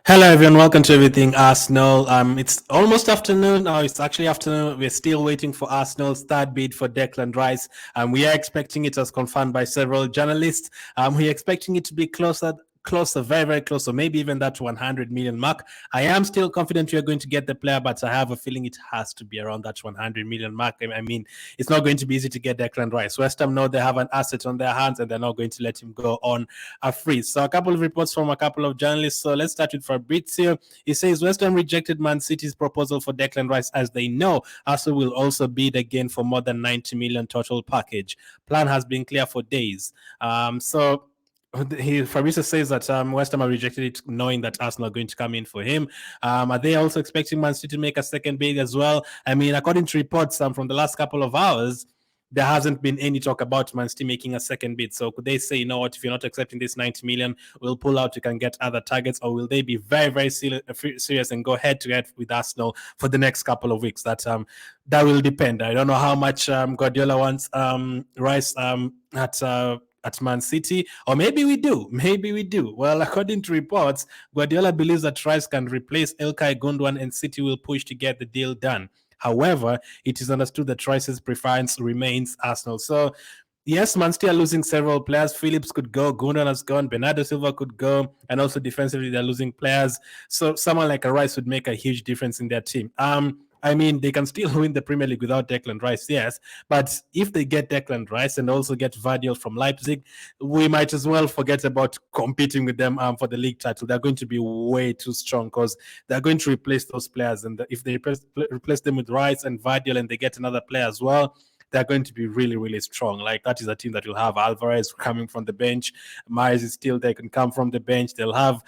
Hello everyone, welcome to Everything Arsenal. It's almost afternoon now. It's actually afternoon. We're still waiting for Arsenal's third bid for Declan Rice. We are expecting it, as confirmed by several journalists. We're expecting it to be closer, very, very close, or maybe even that 100 million mark. I am still confident we are going to get the player, but I have a feeling it has to be around that 100 million mark. I mean, it's not going to be easy to get Declan Rice. West Ham know they have an asset on their hands, and they're not going to let him go on a free. So a couple of reports from a couple of journalists. So let's start with Fabrizio. He says West Ham rejected Man City's proposal for Declan Rice as they know Arsenal will also bid again for more than 90 million total package. Plan has been clear for days. Fabrizio says that West Ham have rejected it, knowing that Arsenal are going to come in for him. Are they also expecting Man City to make a second bid as well? I mean, according to reports from the last couple of hours, there hasn't been any talk about Man City making a second bid. So could they say, you know what, if you're not accepting this 90 million, we'll pull out, you can get other targets? Or will they be very, very serious and go head to head with Arsenal for the next couple of weeks? That will depend. I don't know how much Guardiola wants Rice at Man City, or maybe we do. Maybe we do. Well, according to reports, Guardiola believes that Rice can replace Ilkay Gundogan and City will push to get the deal done. However, it is understood that Rice's preference remains Arsenal. So, yes, Man City are losing several players. Phillips could go, Gundogan has gone, Bernardo Silva could go, and also defensively they're losing players. So, someone like a Rice would make a huge difference in their team. I mean, they can still win the Premier League without Declan Rice, yes. But if they get Declan Rice and also get Vardiol from Leipzig, we might as well forget about competing with them for the league title. They're going to be way too strong because they're going to replace those players. And if they replace them with Rice and Vardiol and they get another player as well, they're going to be really, really strong. Like, that is a team that will have Alvarez coming from the bench. Myers is still there, can come from the bench. They'll have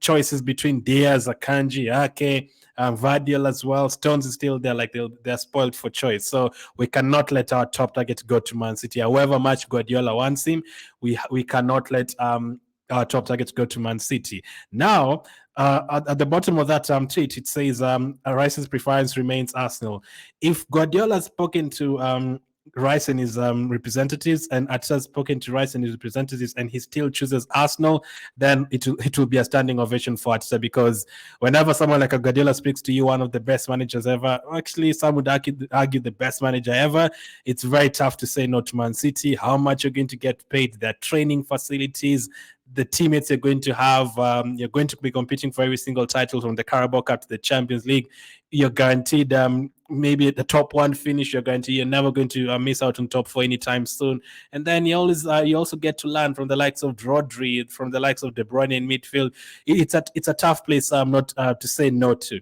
choices between Diaz, Akanji, Ake, Vardiol as well. Stones is still there. Like, they're spoiled for choice. So we cannot let our top target go to Man City. However much Guardiola wants him, we cannot let our top targets go to Man City. Now, at the bottom of that tweet, it says Rice's preference remains Arsenal. If Guardiola has spoken to Rice and his representatives, and Arteta spoken to Rice and his representatives, and he still chooses Arsenal, then it will be a standing ovation for Arteta, because whenever someone like a Guardiola speaks to you, one of the best managers ever, actually some would argue the best manager ever, it's very tough to say no to Man City. How much you're going to get paid, their training facilities, the teammates you're going to have, you're going to be competing for every single title from the Carabao Cup to the Champions League. You're guaranteed maybe the top one finish. You're guaranteed you're never going to miss out on top four anytime soon. And then you also get to learn from the likes of Rodri, from the likes of De Bruyne in midfield. It's a tough place not to say no to.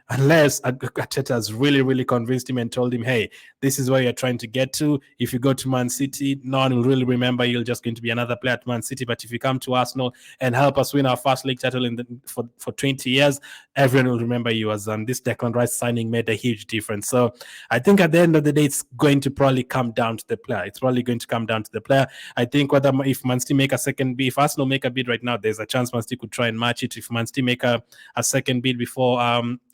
Unless Arteta has really, really convinced him and told him, hey, this is where you're trying to get to. If you go to Man City, no one will really remember you're just going to be another player at Man City. But if you come to Arsenal and help us win our first league title for 20 years, everyone will remember you, as this Declan Rice signing made a huge difference. So I think at the end of the day, it's going to probably come down to the player. It's probably going to come down to the player. I think if Man City make a second bid, if Arsenal make a bid right now, there's a chance Man City could try and match it. If Man City make a second bid before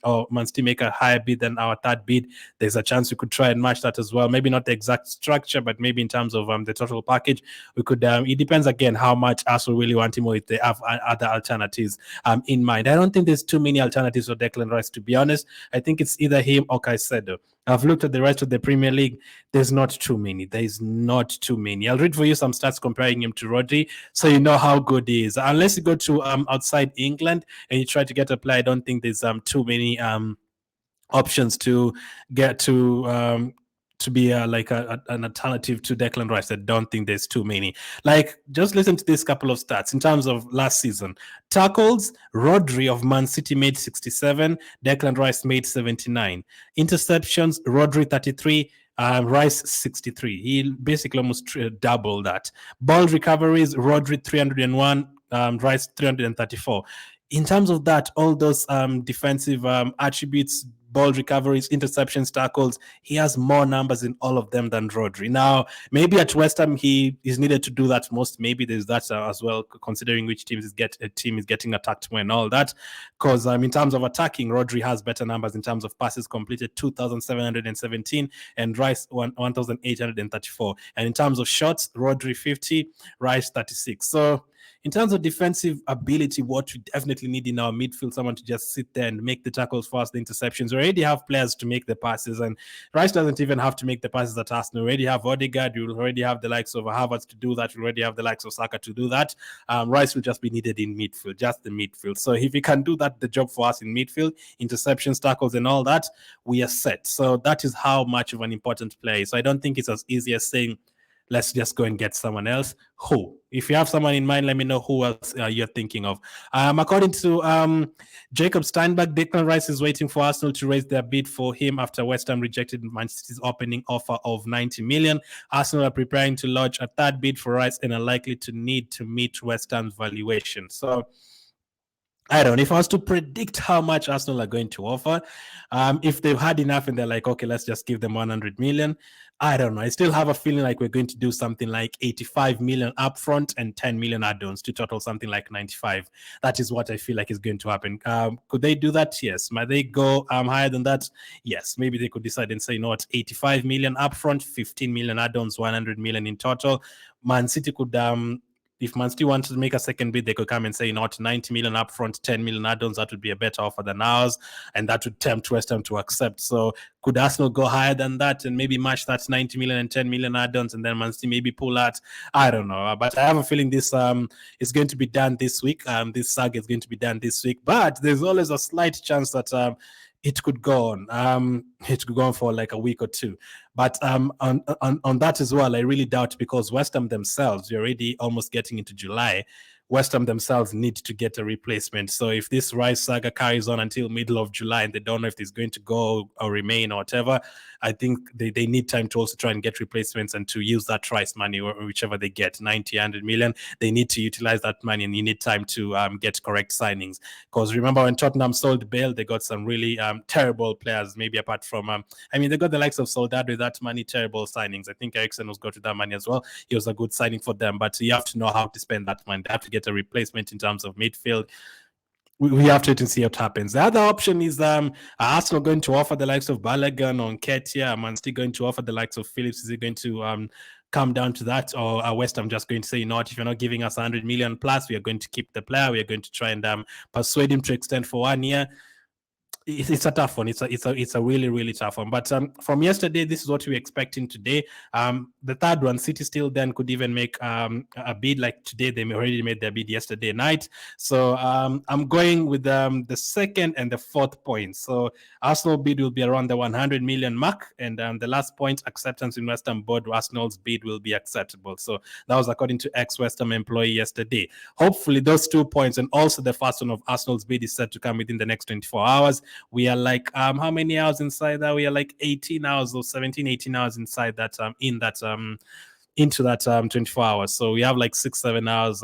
or Man City make a higher bid than our third bid, there's a chance we could try and match that as well. Maybe not the exact structure, but maybe in terms of the total package, we could. It depends again how much Arsenal really want him, or if they have other alternatives in mind. I don't think there's too many alternatives for Declan Rice, to be honest. I think it's either him or Caicedo. I've looked at the rest of the Premier League. There's not too many. There is not too many. I'll read for you some stats comparing him to Rodri, so you know how good he is. Unless you go to outside England and you try to get a player, I don't think there's too many options to get to be like an alternative to Declan Rice. I don't think there's too many. Like, just listen to this couple of stats in terms of last season. Tackles, Rodri of Man City made 67, Declan Rice made 79. Interceptions, Rodri 33, Rice 63. He basically almost doubled that. Ball recoveries, Rodri 301, Rice 334. In terms of that, all those defensive attributes, ball recoveries, interceptions, tackles, he has more numbers in all of them than Rodri. Now, maybe at West Ham he is needed to do that most. Maybe there's that as well, considering which team is getting attacked more and all that. Because in terms of attacking, Rodri has better numbers in terms of passes completed, 2,717, and Rice 1,834. And in terms of shots, Rodri 50, Rice 36. So in terms of defensive ability, what we definitely need in our midfield, someone to just sit there and make the tackles fast, the interceptions. We already have players to make the passes, and Rice doesn't even have to make the passes at Arsenal. We already have Odegaard, you already have the likes of Havertz to do that, you already have the likes of Saka to do that. Rice will just be needed in midfield, just the midfield. So if he can do that, the job for us in midfield, interceptions, tackles, and all that, we are set. So that is how much of an important player is. So I don't think it's as easy as saying, let's just go and get someone else. Who? If you have someone in mind, let me know who else you're thinking of. According to Jacob Steinberg, Declan Rice is waiting for Arsenal to raise their bid for him after West Ham rejected Man City's opening offer of 90 million. Arsenal are preparing to lodge a third bid for Rice and are likely to need to meet West Ham's valuation. So I don't know. If I was to predict how much Arsenal are going to offer, if they've had enough and they're like, okay, let's just give them 100 million. I don't know. I still have a feeling like we're going to do something like 85 million upfront and 10 million add-ons to total something like 95. That is what I feel like is going to happen. Could they do that? Yes. Might they go higher than that? Yes. Maybe they could decide and say, you know what, 85 million upfront, 15 million add-ons, 100 million in total. Man City could if Man City wanted to make a second bid, they could come and say, not 90 million upfront, 10 million add-ons. That would be a better offer than ours, and that would tempt West Ham to accept. So could Arsenal go higher than that and maybe match that 90 million and 10 million add-ons, and then Man City maybe pull out? I don't know, but I have a feeling this is going to be done this week. This saga is going to be done this week, but there's always a slight chance that it could go on. It could go on for like a week or two. But on that as well, I really doubt, because West Ham themselves, you're already almost getting into July. West Ham themselves need to get a replacement. So if this Rice saga carries on until middle of July and they don't know if it's going to go or remain or whatever, I think they need time to also try and get replacements and to use that Rice money, or whichever they get, 90, 100 million. They need to utilize that money, and you need time to get correct signings. Because remember when Tottenham sold Bale, they got some really terrible players, maybe apart from, they got the likes of Soldado with that money, terrible signings. I think Eriksen was got with that money as well. He was a good signing for them, but you have to know how to spend that money. They have to get a replacement in terms of midfield. We have to wait and see what happens. The other option is Arsenal going to offer the likes of Balogun or Nketiah? Man City going to offer the likes of Phillips? Is it going to come down to that, or are West Ham just going to say, you know what, if you're not giving us 100 million plus, we are going to keep the player. We are going to try and persuade him to extend for 1 year. It's a tough one. It's a really, really tough one. But from yesterday, this is what we're expecting today. The third one, City still then could even make a bid. Like today, they already made their bid yesterday night. So I'm going with the second and the fourth point. So Arsenal bid will be around the 100 million mark, and the last point, acceptance in West Ham board, Arsenal's bid will be acceptable. So that was according to ex-West Ham employee yesterday. Hopefully, those 2 points, and also the first one of Arsenal's bid, is set to come within the next 24 hours. We are like how many hours inside that? We are like 18 hours or 17, 18 hours inside that into that 24 hours. So we have like 6-7 hours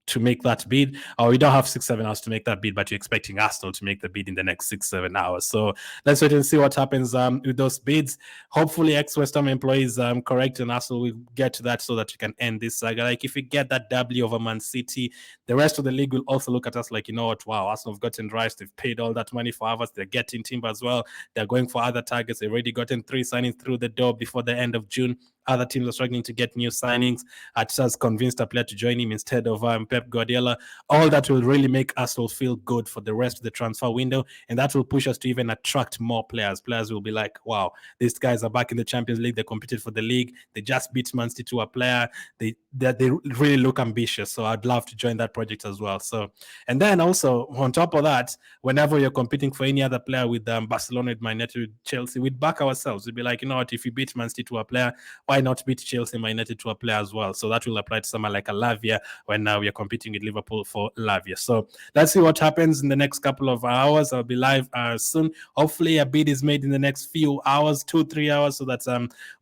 to make that bid, or we don't have 6-7 hours to make that bid, but you're expecting Arsenal to make the bid in the next 6-7 hours. So let's wait and see what happens with those bids. Hopefully ex-West Ham employees correct, and Arsenal will get to that so that we can end this saga. Like if we get that W over Man City, the rest of the league will also look at us like, you know what, wow, Arsenal have gotten Rice, they've paid all that money for Havertz, they're getting Timber as well, they're going for other targets, they've already gotten 3 signings through the door before the end of June. Other teams are struggling to get new signings. Arteta's convinced a player to join him instead of Pep Guardiola. All that will really make Arsenal feel good for the rest of the transfer window, and that will push us to even attract more players. Players will be like, wow, these guys are back in the Champions League. They competed for the league. They just beat Man City to a player. They really look ambitious. So I'd love to join that project as well. So, and then also on top of that, whenever you're competing for any other player with Barcelona, with Man United, with Chelsea, we'd back ourselves. We'd be like, you know what, if you beat Man City to a player, why not beat Chelsea, Man United to a player as well? So that will apply to someone like a Lavia when now we are competing with Liverpool for Lavia. So let's see what happens in the next couple of hours. I'll be live soon. Hopefully a bid is made in the next few hours, 2-3 hours, so that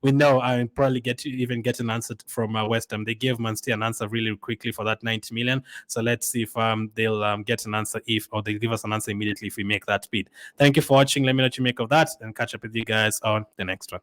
we know I probably get an answer from West Ham. They gave Man City an answer really quickly for that 90 million. So let's see if they'll get an answer or they'll give us an answer immediately if we make that bid. Thank you for watching. Let me know what you make of that, and catch up with you guys on the next one.